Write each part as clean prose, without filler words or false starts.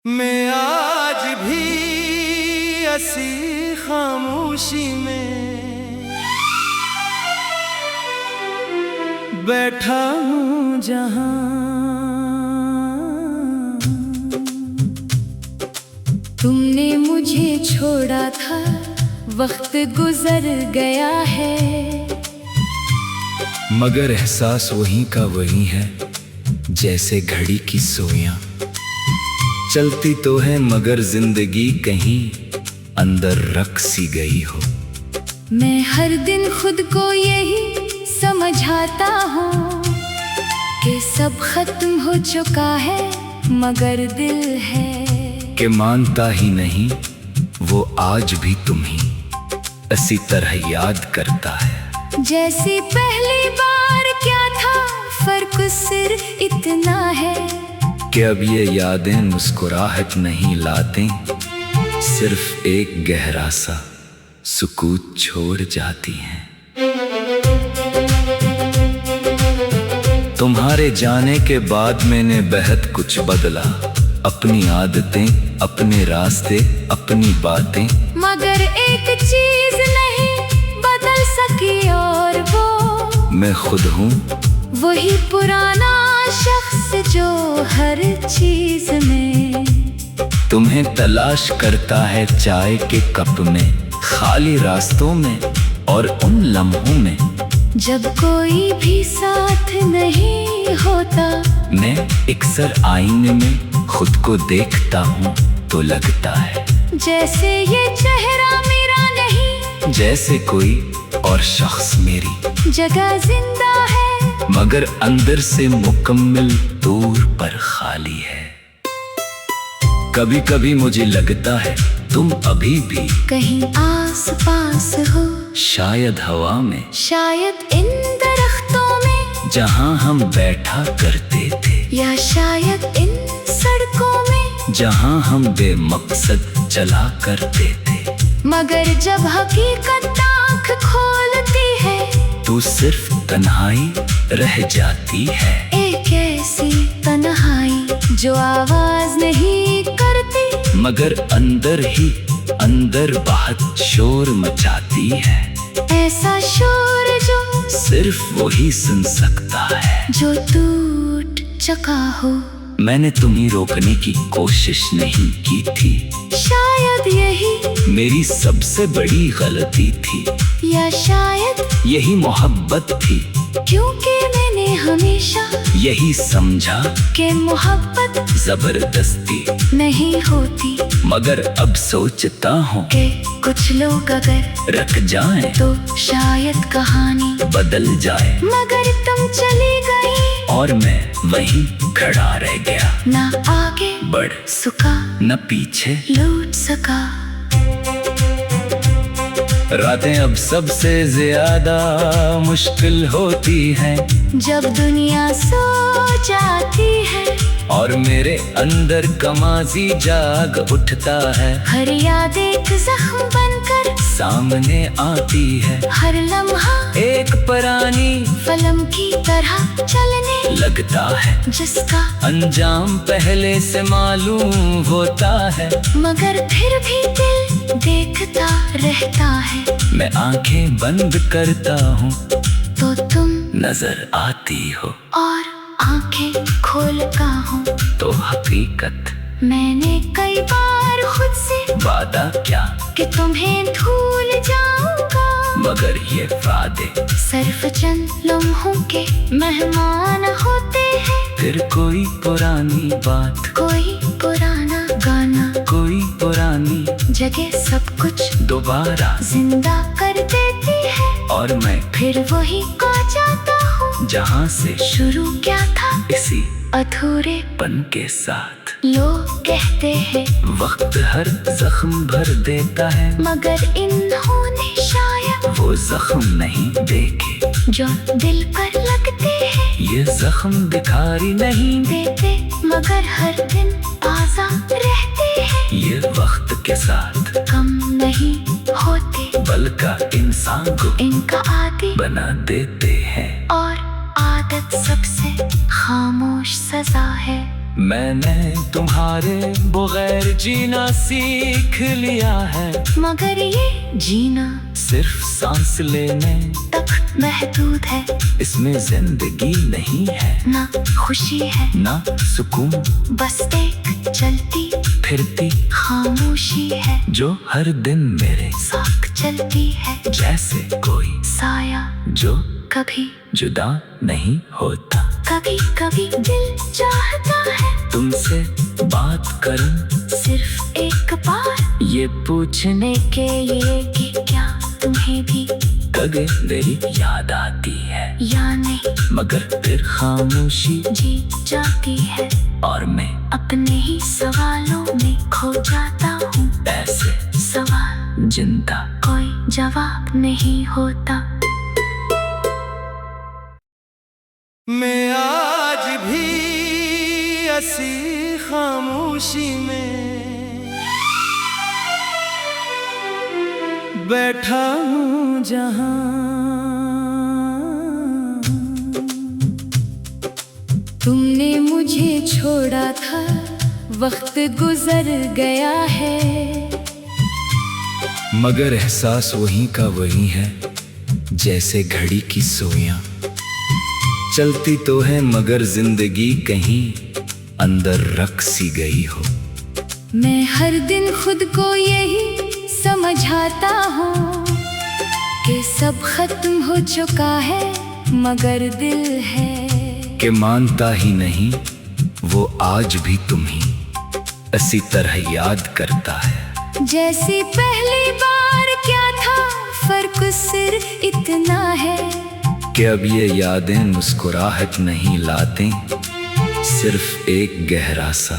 मैं आज भी ऐसी खामोशी में बैठा हूँ जहाँ तुमने मुझे छोड़ा था, वक्त गुजर गया है, मगर एहसास वहीं का वहीं है, जैसे घड़ी की सुइयां चलती तो है मगर जिंदगी कहीं अंदर रख सी गई हो। मैं हर दिन खुद को यही समझाता हूँ कि सब खत्म हो चुका है, मगर दिल है कि मानता ही नहीं, वो आज भी तुम्ही इसी तरह याद करता है। जैसी पहली बार क्या था, फर्क सिर्फ इतना है कि अब ये यादें मुस्कुराहट नहीं लाते, सिर्फ एक गहरा सा सुकूत छोड़ जाती हैं। तुम्हारे जाने के बाद मैंने बेहद कुछ बदला, अपनी आदतें, अपने रास्ते, अपनी बातें, मगर एक चीज नहीं बदल सकी, और वो मैं खुद हूँ, वही पुराना शख्स जो हर चीज में तुम्हें तलाश करता है, चाय के कप में, खाली रास्तों में और उन लम्हों में जब कोई भी साथ नहीं होता। मैं अक्सर आईने में खुद को देखता हूँ तो लगता है जैसे ये चेहरा मेरा नहीं, जैसे कोई और शख्स मेरी जगह जिंदा है, मगर अंदर से मुकम्मल तौर पर खाली है। कभी कभी मुझे लगता है तुम अभी भी कहीं आस पास हो, शायद हवा में, शायद इन दरख्तों में जहाँ हम बैठा करते थे, या शायद इन सड़कों में जहाँ हम बेमकसद चला करते थे। मगर जब हकीकत आँख खोलती है तो सिर्फ तन्हाई रह जाती है, एक ऐसी तन्हाई जो आवाज नहीं करती, मगर अंदर ही अंदर बहुत शोर मचाती है। ऐसा शोर जो सिर्फ वही सुन सकता है जो टूट चुका हो। मैंने तुम्हें रोकने की कोशिश नहीं की थी, शायद यही मेरी सबसे बड़ी गलती थी, या शायद यही मोहब्बत थी, क्योंकि मैंने हमेशा यही समझा कि मोहब्बत जबरदस्ती नहीं होती, मगर अब सोचता हूँ कि कुछ लोग अगर रख जाएं तो शायद कहानी बदल जाए, मगर तुम चली गई और मैं वहीं खड़ा रह गया, ना आगे बढ़ सका न पीछे लौट सका। रातें अब सबसे ज्यादा मुश्किल होती हैं, जब दुनिया सो जाती है और मेरे अंदर कमाजी जाग उठता है, हर याद एक जख्म बनकर सामने आती है, हर लम्हा एक पुरानी फिल्म की तरह चलने लगता है, जिसका अंजाम पहले से मालूम होता है, मगर फिर भी दिल देखता रहता है। मैं आंखें बंद करता हूँ तो तुम नजर आती हो, और आंखें खोलता हूँ तो हकीकत मैंने कई बार खुद से वादा क्या कि तुम्हें भूल जाऊंगा, मगर ये वादे सिर्फ चंद लम्हों के मेहमान होते हैं। फिर कोई पुरानी बात, कोई पुराना गाना, कोई पुरानी जगह सब कुछ दोबारा जिंदा कर देती है, और मैं फिर वही खो जाता हूँ जहाँ से शुरू क्या था, इसी अधूरेपन के साथ। लोग कहते हैं वक्त हर जख्म भर देता है, मगर इन्होंने शायद वो जख्म नहीं देखे जो दिल पर लगते हैं, ये जख्म दिखाई नहीं देते मगर हर दिन ताजा रहते हैं, ये वक्त के साथ कम नहीं होते बल्कि इंसान को इनका आदी बना देते हैं। और आदत सबसे खामोश सजा है। मैंने तुम्हारे बगैर जीना सीख लिया है, मगर ये जीना सिर्फ सांस लेने तक महदूद है। इसमें जिंदगी नहीं है, ना खुशी है ना सुकून, बस एक चलती फिरती खामोशी है जो हर दिन मेरे साथ चलती है, जैसे कोई साया जो कभी जुदा नहीं होता। कभी कभी दिल चाहता है तुमसे बात करूं सिर्फ एक बार, ये पूछने के ये कि क्या तुम्हें भी कभी मेरी याद आती है या नहीं, मगर फिर खामोशी जीत जाती है और मैं अपने ही सवालों में खो जाता हूँ। ऐसे सवाल जिंदा कोई जवाब नहीं होता। मैं आज भी ऐसी खामोशी में बैठा हूँ जहाँ तुमने मुझे छोड़ा था, वक्त गुजर गया है, मगर एहसास वही का वही है, जैसे घड़ी की सुइयां चलती तो है मगर जिंदगी कहीं अंदर रख सी गई हो। मैं हर दिन खुद को यही समझाता हूँ कि सब खत्म हो चुका है, मगर दिल है कि मानता ही नहीं वो आज भी तुम ही इसी तरह याद करता है। जैसी पहली बार क्या था, फर्क सिर्फ इतना है कि अब ये यादें मुस्कुराहट नहीं लाते, सिर्फ एक गहरा सा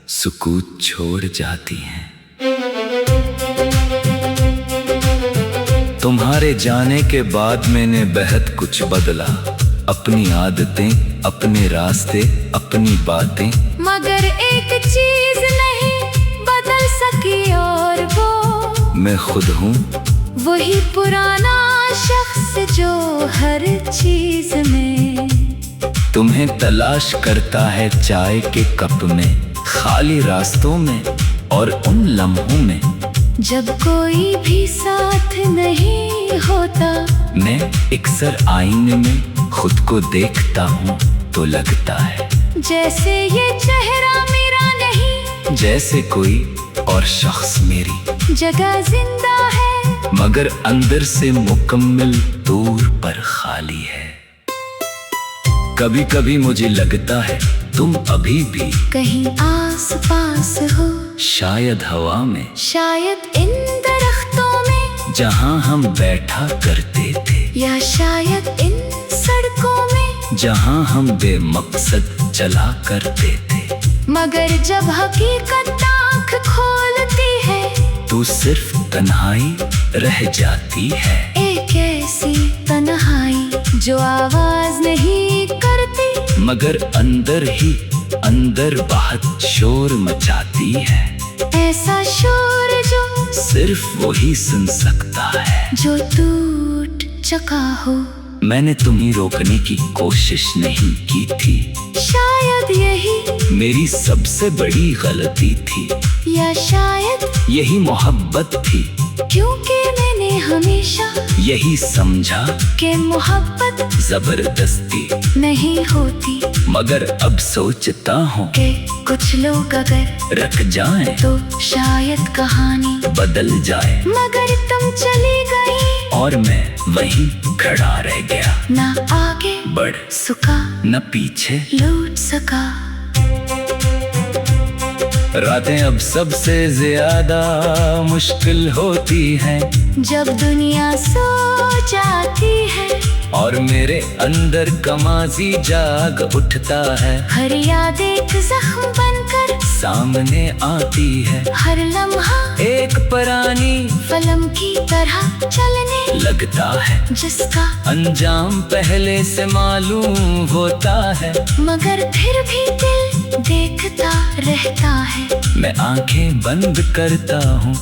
सुकूत छोड़ जाती हैं। तुम्हारे जाने के बाद मैंने बेहद कुछ बदला, अपनी आदतें, अपने रास्ते, अपनी बातें, मगर एक चीज नहीं बदल सकी और वो मैं खुद हूँ वही पुराना शख्स जो हर चीज में तुम्हें तलाश करता है, चाय के कप में, खाली रास्तों में और उन लम्हों में जब कोई भी साथ नहीं होता। मैं अक्सर आईने में खुद को देखता हूँ तो लगता है जैसे ये चेहरा मेरा नहीं, जैसे कोई और शख्स मेरी जगह जिंदा है, मगर अंदर से मुकम्मल तौर पर खाली है। कभी कभी मुझे लगता है तुम अभी भी कहीं आस पास हो, शायद हवा में, शायद इन दरख्तों में जहाँ हम बैठा करते थे, या शायद इन सड़कों में जहाँ हम बेमकसद चला करते थे। मगर जब हकीकत आँख खोलती है तू सिर्फ तन्हाई रह जाती है, एक ऐसी तन्हाई जो आवाज नहीं करती, मगर अंदर ही अंदर बहुत शोर मचाती है। ऐसा शोर जो सिर्फ वही सुन सकता है जो टूट चुका हो। मैंने तुम्हें रोकने की कोशिश नहीं की थी, शायद यही मेरी सबसे बड़ी गलती थी, या शायद यही मोहब्बत थी, क्योंकि मैंने हमेशा यही समझा कि मोहब्बत जबरदस्ती नहीं होती, मगर अब सोचता हूँ कि कुछ लोग अगर रख जाएं तो शायद कहानी बदल जाए, मगर तुम चली गई और मैं वहीं खड़ा रह गया, ना आगे बढ़ सका न पीछे लौट सका। रातें अब सबसे ज्यादा मुश्किल होती हैं जब दुनिया सो जाती है और मेरे अंदर कमाजी जाग उठता है, हर याद एक जख्म बनकर सामने आती है, हर लम्हा एक पुरानी फिल्म की तरह चलने लगता है, जिसका अंजाम पहले से मालूम होता है, मगर फिर भी दिल देखता रहता है। मैं आंखें बंद करता हूँ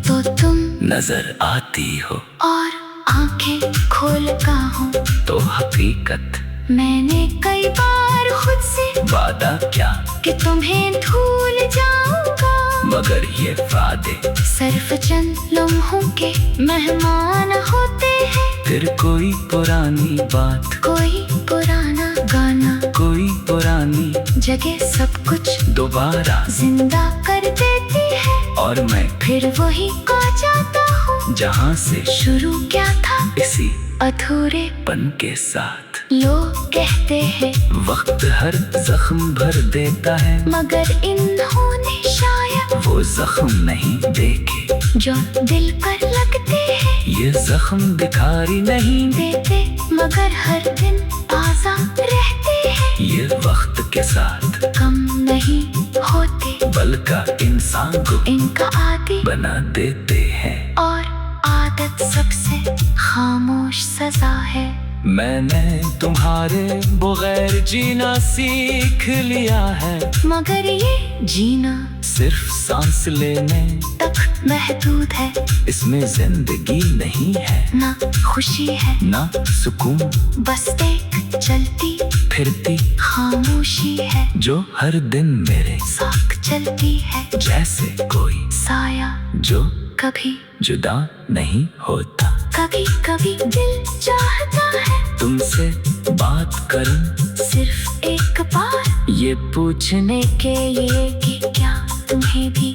तो तुम नजर आती हो और आंखें खोलता हूँ तो हकीकत मैंने कई बार खुद से वादा क्या कि तुम्हें भूल जाऊंगा, मगर ये वादे सिर्फ चंद लम्हों के मेहमान होते हैं। फिर कोई पुरानी बात, कोई पुराना गाना, कोई पुरानी जगह सब कुछ दोबारा जिंदा कर देती है। और मैं फिर वही खो जाता हूँ जहाँ से शुरू क्या था, इसी अधूरे। पन के साथ लोग कहते हैं वक्त हर जख्म भर देता है, मगर इन्होंने शायद वो जख्म नहीं देखे जो दिल पर लगते हैं। ये जख्म दिखाई नहीं देते मगर हर दिन ताजा रहते हैं। ये वक्त के साथ कम नहीं होते बल्कि इंसान को इनका आदी बना देते हैं। और आदत सबसे खामोश सजा है। मैंने तुम्हारे बगैर जीना सीख लिया है, मगर ये जीना सिर्फ सांस लेने तक महदूद है। इसमें जिंदगी नहीं है, ना खुशी है ना सुकून, बस एक चलती फिरती खामोशी है जो हर दिन मेरे साथ चलती है। जैसे कोई साया जो कभी जुदा नहीं होता। कभी कभी दिल चाहता है तुमसे बात करूं सिर्फ एक बार, ये पूछने के लिए कि क्या तुम्हें भी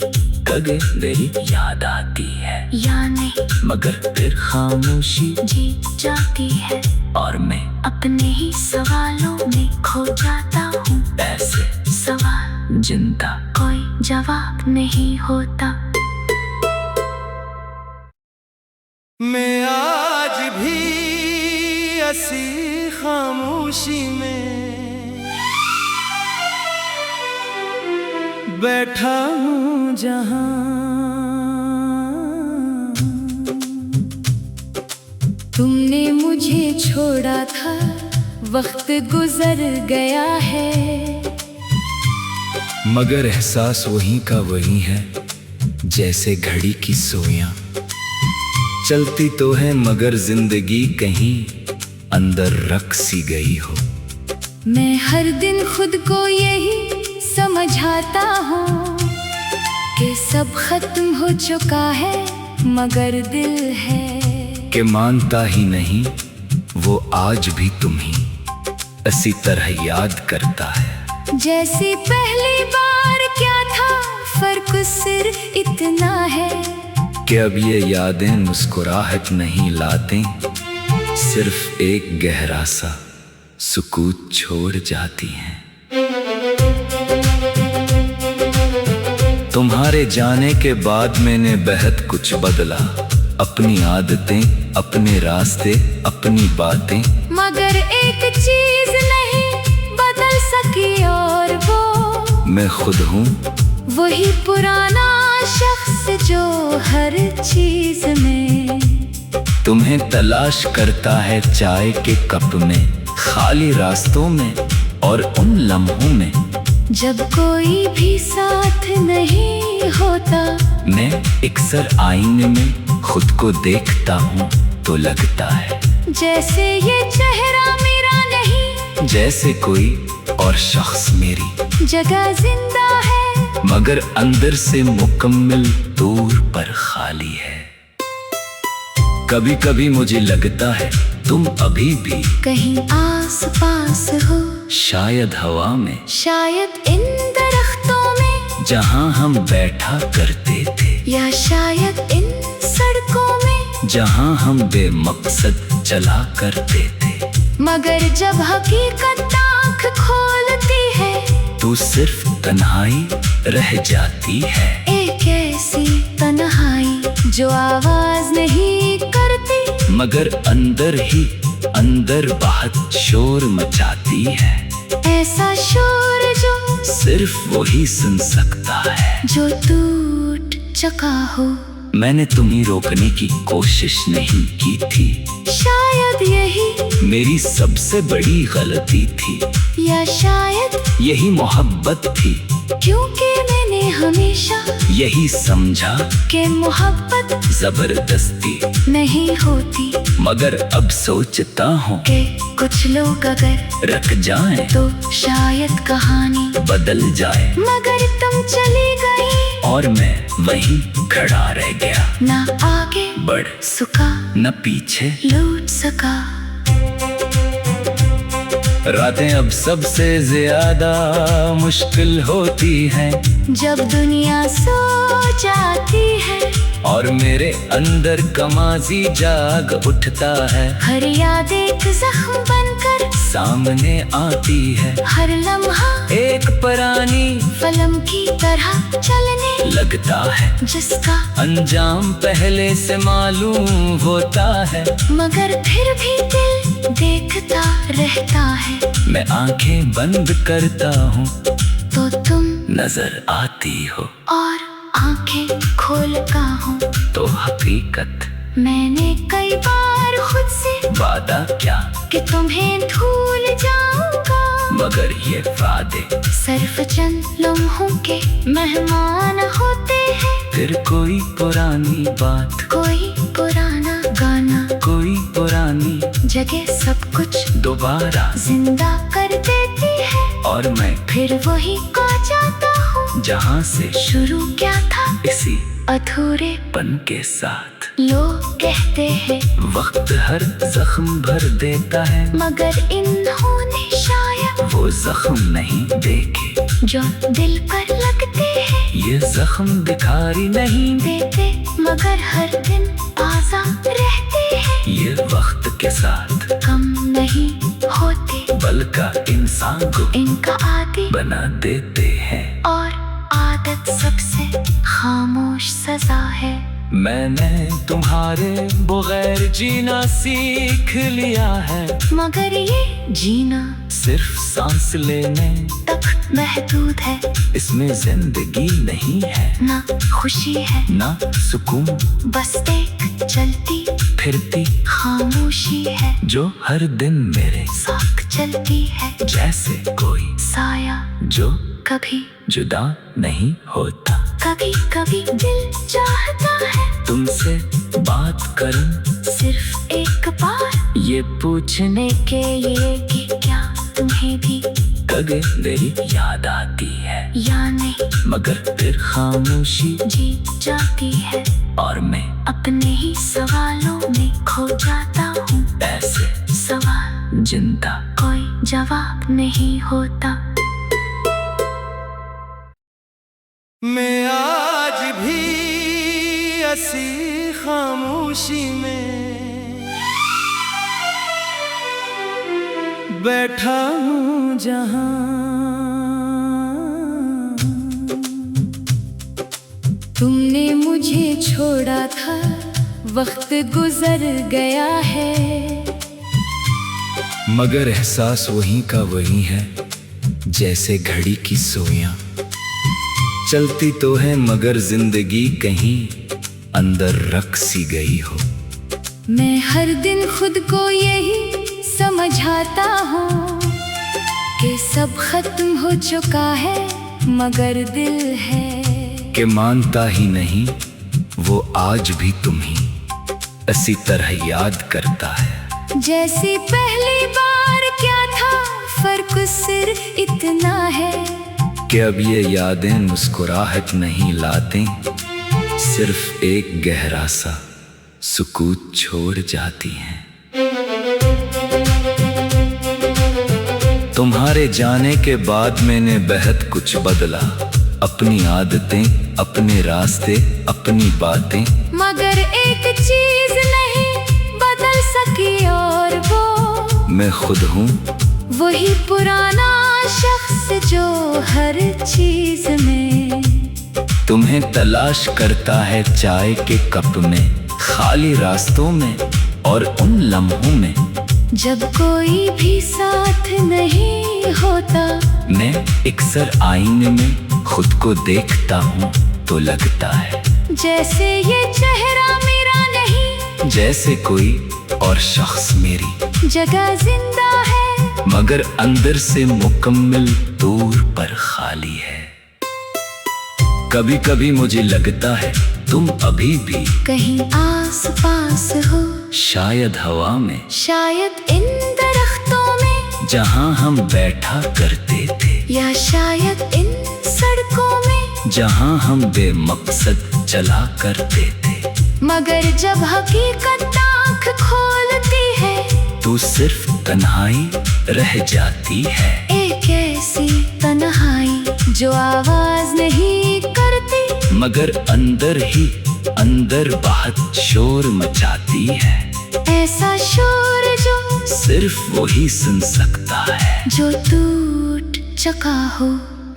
कभी मेरी याद आती है या नहीं, मगर फिर खामोशी जीत जाती है और मैं अपने ही सवालों में खो जाता हूँ। ऐसे सवाल जिंदा कोई जवाब नहीं होता। मैं आज भी ऐसी खामोशी में बैठा हूँ जहाँ तुमने मुझे छोड़ा था, वक्त गुजर गया है, मगर एहसास वही का वही है जैसे घड़ी की सुइयां। चलती तो है मगर जिंदगी कहीं अंदर रख सी गई हो। मैं हर दिन खुद को यही समझाता हूँ कि सब खत्म हो चुका है, मगर दिल है कि मानता ही नहीं वो आज भी तुम्ही इसी तरह याद करता है। जैसी पहली बार क्या था, फर्क सिर्फ इतना है कि अब ये यादें मुस्कुराहट नहीं लाते, सिर्फ एक गहरा सा सुकूत छोड़ जाती हैं। तुम्हारे जाने के बाद मैंने बेहद कुछ बदला, अपनी आदतें, अपने रास्ते, अपनी बातें, मगर एक चीज नहीं बदल सकी और वो मैं खुद हूँ वही पुराना शख्स जो हर चीज में तुम्हें तलाश करता है, चाय के कप में, खाली रास्तों में और उन लम्हों में जब कोई भी साथ नहीं होता। मैं अक्सर आईने में खुद को देखता हूँ तो लगता है जैसे ये चेहरा मेरा नहीं, जैसे कोई और शख्स मेरी जगह जिंदा है, मगर अंदर से मुकम्मल दूर पर खाली है। कभी कभी मुझे लगता है तुम अभी भी कहीं आस पास हो, शायद हवा में, शायद इन दरख्तों में जहाँ हम बैठा करते थे, या शायद इन सड़कों में जहाँ हम बेमकसद चला करते थे। मगर जब हकीकत आँख खोलती है तू सिर्फ तन्हाई रह जाती है। एक ऐसी तन्हाई जो आवाज नहीं करती, मगर अंदर ही अंदर बहुत शोर मचाती है। ऐसा शोर जो सिर्फ वही सुन सकता है जो टूट चुका हो। मैंने तुम्हें रोकने की कोशिश नहीं की थी, शायद यही मेरी सबसे बड़ी गलती थी, या शायद यही मोहब्बत थी। क्योंकि मैंने हमेशा यही समझा कि मोहब्बत जबरदस्ती नहीं होती, मगर अब सोचता हूँ कि कुछ लोग अगर रख जाएं तो शायद कहानी बदल जाए। मगर तुम चली गई और मैं वहीं खड़ा रह गया, ना आगे बढ़ सका न पीछे। लौट सका। रातें अब सबसे ज्यादा मुश्किल होती हैं जब दुनिया सो जाती है और मेरे अंदर कमाजी जाग उठता है। हर याद एक जख्म बनकर सामने आती है, हर लम्हा एक पुरानी फिल्म की तरह चलने लगता है, जिसका अंजाम पहले से मालूम होता है। मगर फिर भी दिल देखता रहता है। मैं आंखें बंद करता हूँ तो तुम नजर आती हो, और आंखें खोलता हूँ तो हकीकत। मैंने कई बार खुद से वादा क्या कि तुम्हें भूल जाऊंगा, मगर ये वादे सिर्फ चंद लम्हों के मेहमान होते हैं। फिर कोई पुरानी बात, कोई पुराना गाना, कोई पुरानी जगह सब कुछ दोबारा जिंदा कर देती है। और मैं फिर वही आ जाता हूँ जहाँ से शुरू क्या था, इसी अधूरेपन के साथ। लोग कहते हैं वक्त हर जख्म भर देता है, मगर इन्होंने शायद वो जख्म नहीं देखे जो दिल पर लगते हैं। ये जख्म दिखाई नहीं देते मगर हर दिन ताजा रहते हैं। ये वक्त के साथ कम नहीं होते बल्कि इंसान को इनका आदि बना देते हैं। और आदत सबसे खामोश सजा है। मैंने तुम्हारे बगैर जीना सीख लिया है, मगर ये जीना सिर्फ सांस लेने तक महदूद है। इसमें जिंदगी नहीं है, ना खुशी है ना सुकून, बस एक चलती फिरती खामोशी है जो हर दिन मेरे साथ चलती है। जैसे कोई साया जो कभी जुदा नहीं होता। कभी कभी दिल चाहता है तुमसे बात करूं सिर्फ एक बार, ये पूछने के लिए कि क्या तुम्हें भी कभी मेरी याद आती है या नहीं, मगर फिर खामोशी जीत जाती है और मैं अपने ही सवालों में खो जाता हूँ। ऐसे सवाल जिंदा कोई जवाब नहीं होता। मैं आज भी ऐसी खामोशी में बैठा हूँ जहाँ तुमने मुझे छोड़ा था, वक्त गुजर गया है, मगर एहसास वहीं का वहीं है जैसे घड़ी की सुइयां। चलती तो है मगर जिंदगी कहीं अंदर रख सी गई हो। मैं हर दिन खुद को यही समझाता हूँ कि सब खत्म हो चुका है, मगर दिल है कि मानता ही नहीं वो आज भी तुम्हीं इसी तरह याद करता है। जैसी पहली बार क्या था, फर्क सिर्फ इतना है कि अब ये यादें मुस्कुराहट नहीं लाते, सिर्फ एक गहरा सा सुकूत छोड़ जाती हैं। तुम्हारे जाने के बाद मैंने बेहद कुछ बदला, अपनी आदतें, अपने रास्ते, अपनी बातें, मगर एक चीज नहीं बदल सकी और वो मैं खुद हूँ वही पुराना शख्स जो हर चीज में तुम्हें तलाश करता है, चाय के कप में, खाली रास्तों में और उन लम्हों में जब कोई भी साथ नहीं होता। मैं अक्सर आईने में खुद को देखता हूँ तो लगता है जैसे ये चेहरा मेरा नहीं, जैसे कोई और शख्स मेरी जगह जिंदा है, मगर अंदर से मुकम्मल दूर पर खाली है। कभी कभी मुझे लगता है तुम अभी भी कहीं आस पास हो, शायद हवा में, शायद इन दरख्तों में, जहाँ हम बैठा करते थे, या शायद इन सड़कों में, जहाँ हम बेमकसद चला करते थे। मगर जब हकीकत आँख खोलती है तू सिर्फ तन्हाई रह जाती है। एक ऐसी तन्हाई जो आवाज नहीं करती, मगर अंदर ही अंदर बहुत शोर मचाती है। ऐसा शोर जो सिर्फ वही सुन सकता है जो टूट चुका हो।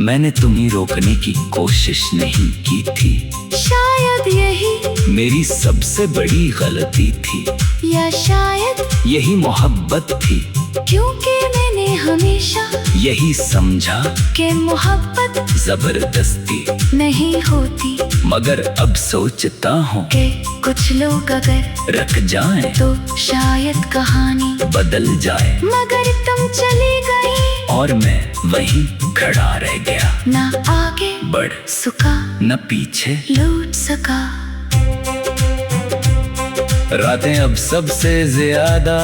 मैंने तुम्हें रोकने की कोशिश नहीं की थी, शायद यही मेरी सबसे बड़ी गलती थी, या शायद यही मोहब्बत थी। क्योंकि मैंने हमेशा यही समझा कि मोहब्बत जबरदस्ती नहीं होती, मगर अब सोचता हूँ कि कुछ लोग अगर रख जाएं तो शायद कहानी बदल जाए। मगर तुम चली गई और मैं वहीं खड़ा रह गया, ना आगे बढ़ सका न पीछे लौट सका। रातें अब सबसे ज्यादा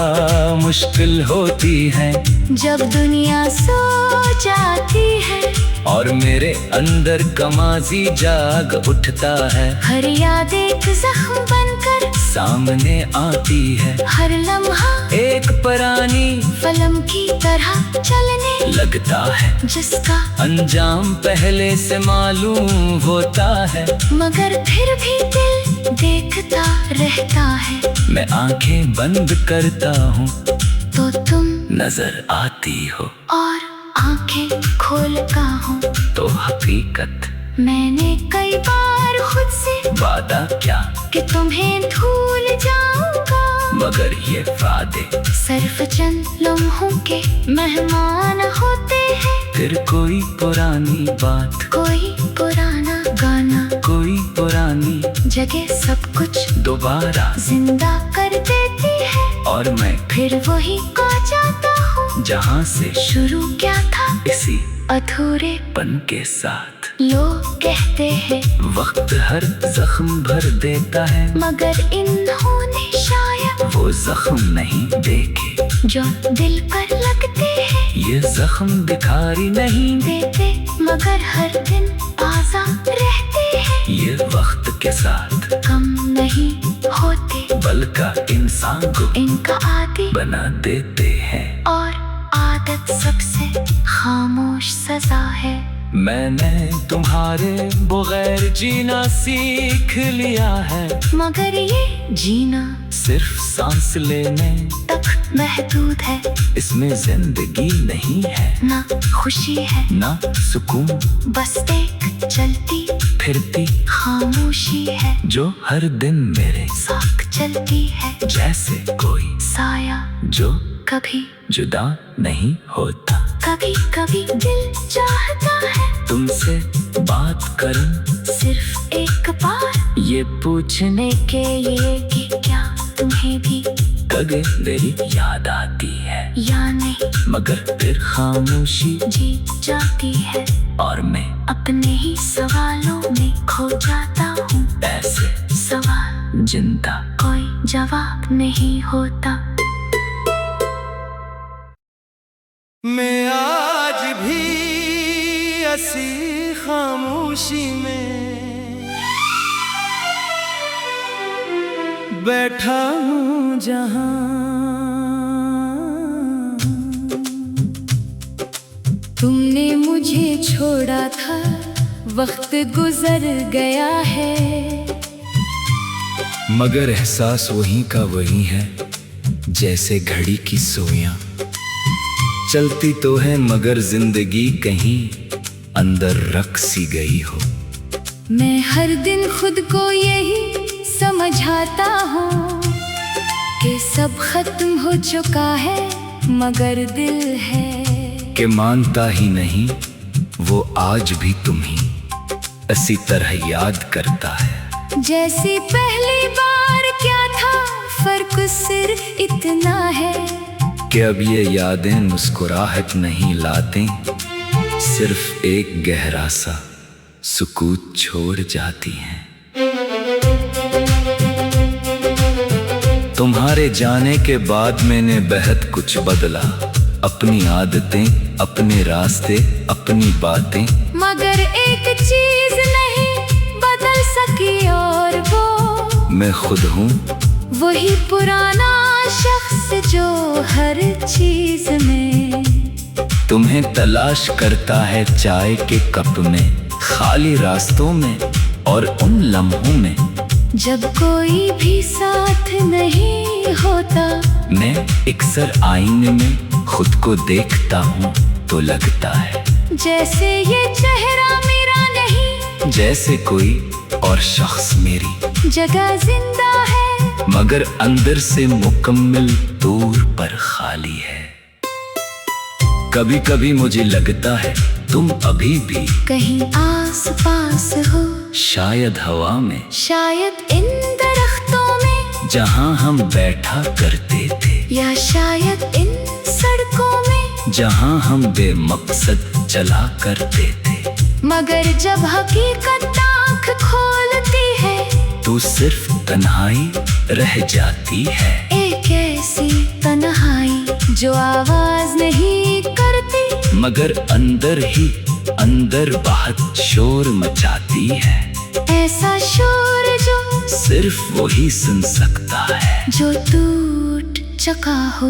मुश्किल होती हैं जब दुनिया सो जाती है और मेरे अंदर कमाजी जाग उठता है। हर याद एक जख्म बनकर सामने आती है, हर लम्हा एक पुरानी फिल्म की तरह चलने लगता है, जिसका अंजाम पहले से मालूम होता है। मगर फिर भी दिल देखता रहता है। मैं आंखें बंद करता हूँ तो तुम नजर आती हो, और आंखें खोलता हूँ तो हकीकत। मैंने कई बार खुद से वादा क्या कि तुम्हें भूल जाऊंगा, मगर ये वादे सिर्फ चंद लम्हों के मेहमान होते हैं। फिर कोई पुरानी बात, कोई पुराना गाना, कोई पुरानी जगह सब कुछ दोबारा जिंदा कर देती है। और मैं फिर वही खो जाता हूँ जहाँ से शुरू क्या था, इसी अधूरेपन के साथ। लोग कहते हैं वक्त हर जख्म भर देता है, मगर इन्होंने शायद वो जख्म नहीं देखे जो दिल पर लगते हैं। ये जख्म दिखाई नहीं देते मगर हर दिन ताजा रहते हैं। ये वक्त के साथ कम नहीं होते बल्कि इंसान को इनका आदी बना देते हैं। और आदत सबसे खामोश सजा है। मैंने तुम्हारे बगैर जीना सीख लिया है, मगर ये जीना सिर्फ सांस लेने तक महदूद है। इसमें जिंदगी नहीं है, ना खुशी है ना सुकून, बस एक चलती फिरती खामोशी है जो हर दिन मेरे साथ चलती है। जैसे कोई साया जो कभी जुदा नहीं होता। कभी कभी दिल चाहता है तुमसे बात करूं सिर्फ एक बार, ये पूछने के लिए कि क्या तुम्हें भी कभी मेरी याद आती है या नहीं, मगर फिर खामोशी जीत जाती है और मैं अपने ही सवालों में खो जाता हूँ। ऐसे सवाल जिंदा कोई जवाब नहीं होता। मैं आज भी ऐसी खामोशी में बैठा हूँ जहाँ तुमने मुझे छोड़ा था, वक्त गुजर गया है, मगर एहसास वही का वही है जैसे घड़ी की सुइयां। चलती तो है मगर जिंदगी कहीं अंदर रख सी गई हो। मैं हर दिन खुद को यही समझाता हूँ कि सब खत्म हो चुका है, मगर दिल है कि मानता ही नहीं वो आज भी तुम्हीं इसी तरह याद करता है। जैसी पहली बार क्या था, फर्क सिर्फ इतना है कि अब ये यादें मुस्कुराहट नहीं लाते, सिर्फ एक गहरा सा सुकूत छोड़ जाती हैं। तुम्हारे जाने के बाद मैंने बेहद कुछ बदला, अपनी आदतें, अपने रास्ते, अपनी बातें। मगर एक चीज नहीं बदल सकी और वो मैं खुद हूँ, वही पुराना शख्स जो हर चीज में तुम्हें तलाश करता है, चाय के कप में, खाली रास्तों में और उन लम्हों में जब कोई भी साथ नहीं होता। मैं अक्सर आईने में खुद को देखता हूँ तो लगता है जैसे ये चेहरा मेरा नहीं, जैसे कोई और शख्स मेरी जगह जिंदा है मगर अंदर से मुकम्मल तौर पर खाली है। कभी कभी मुझे लगता है तुम अभी भी कहीं आस पास हो, शायद हवा में, शायद इन दरख्तों में जहाँ हम बैठा करते थे, या शायद इन सड़कों में जहाँ हम बेमकसद चला करते थे। मगर जब हकीकत आँख खोलती है तो सिर्फ तन्हाई रह जाती है, एक ऐसी तन्हाई जो आवाज नहीं करती मगर अंदर ही अंदर बहुत शोर मचाती है। ऐसा शोर जो सिर्फ वही सुन सकता है जो टूट चुका हो।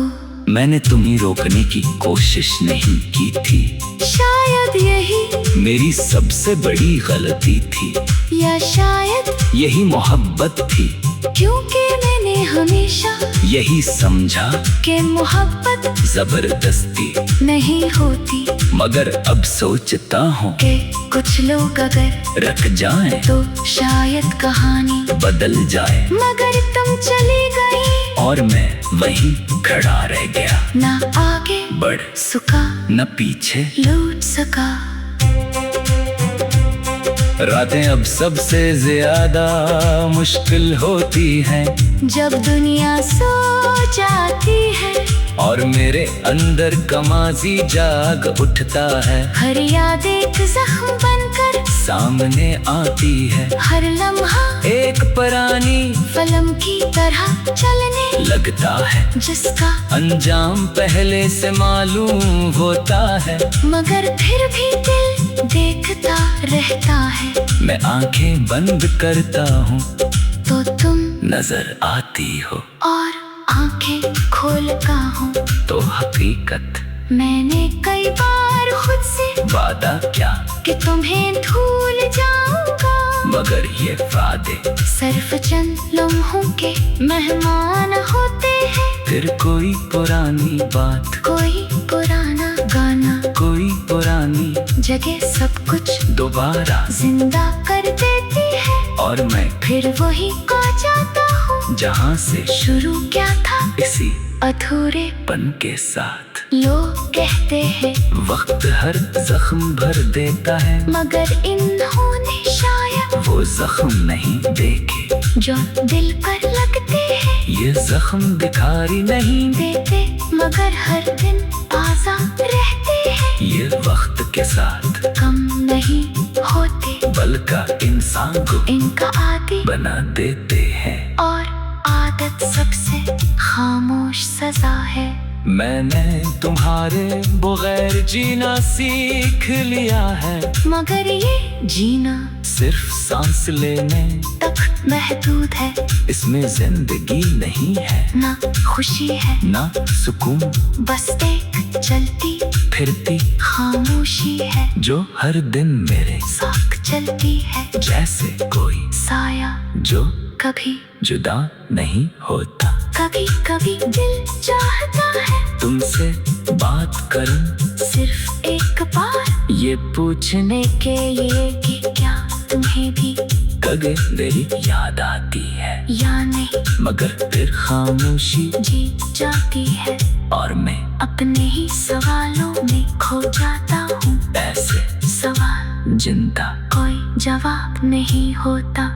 मैंने तुम्हें रोकने की कोशिश नहीं की थी, शायद यही मेरी सबसे बड़ी गलती थी, या शायद यही मोहब्बत थी, क्योंकि मैंने हमेशा यही समझा कि मोहब्बत जबरदस्ती नहीं होती। मगर अब सोचता हूँ कि कुछ लोग अगर रख जाएं तो शायद कहानी बदल जाए, मगर तुम चली गई और मैं वहीं खड़ा रह गया, ना आगे बढ़ सका न पीछे लौट सका। रातें अब सबसे ज्यादा मुश्किल होती हैं जब दुनिया सो जाती है और मेरे अंदर कमाजी जाग उठता है, हर याद एक जख्म बनकर सामने आती है, हर लम्हा एक पुरानी फिल्म की तरह चलने लगता है जिसका अंजाम पहले से मालूम होता है। मगर फिर भी दिल देखता रहता है। मैं आंखें बंद करता हूँ तो तुम नजर आती हो, और आंखें खोलता हूँ तो हकीकत मैंने कई बार खुद से वादा क्या कि तुम्हें भूल जाऊंगा, मगर ये वादे सिर्फ चंद लम्हों के मेहमान होते हैं। फिर कोई पुरानी बात, कोई पुराना गाना, कोई पुरानी जगह सब कुछ दोबारा जिंदा कर देती है, और मैं फिर वही खो जाता हूँ जहाँ से शुरू क्या था, इसी अधूरेपन के साथ। लोग कहते हैं वक्त हर जख्म भर देता है, मगर इन्होंने शायद वो जख्म नहीं देखे जो दिल पर लगते हैं। ये जख्म दिखाई नहीं देते मगर हर दिन ताजा रहते हैं। ये वक्त के साथ कम नहीं होते बल्कि इंसान को इनका आदी बना देते हैं, और आदत सबसे खामोश सजा है। मैंने तुम्हारे बगैर जीना सीख लिया है, मगर ये जीना सिर्फ सांस लेने तक महदूद है, इसमें जिंदगी नहीं है, ना खुशी है ना सुकून, बस एक चलती फिरती खामोशी है जो हर दिन मेरे साथ चलती है, जैसे कोई साया जो कभी जुदा नहीं होता। कभी कभी दिल चाहता है तुमसे बात करूं सिर्फ एक बार, ये पूछने के ये कि क्या तुम्हें भी कभी मेरी याद आती है या नहीं, मगर फिर खामोशी जीत जाती है और मैं अपने ही सवालों में खो जाता हूँ। ऐसे सवाल जिंदा कोई जवाब नहीं होता।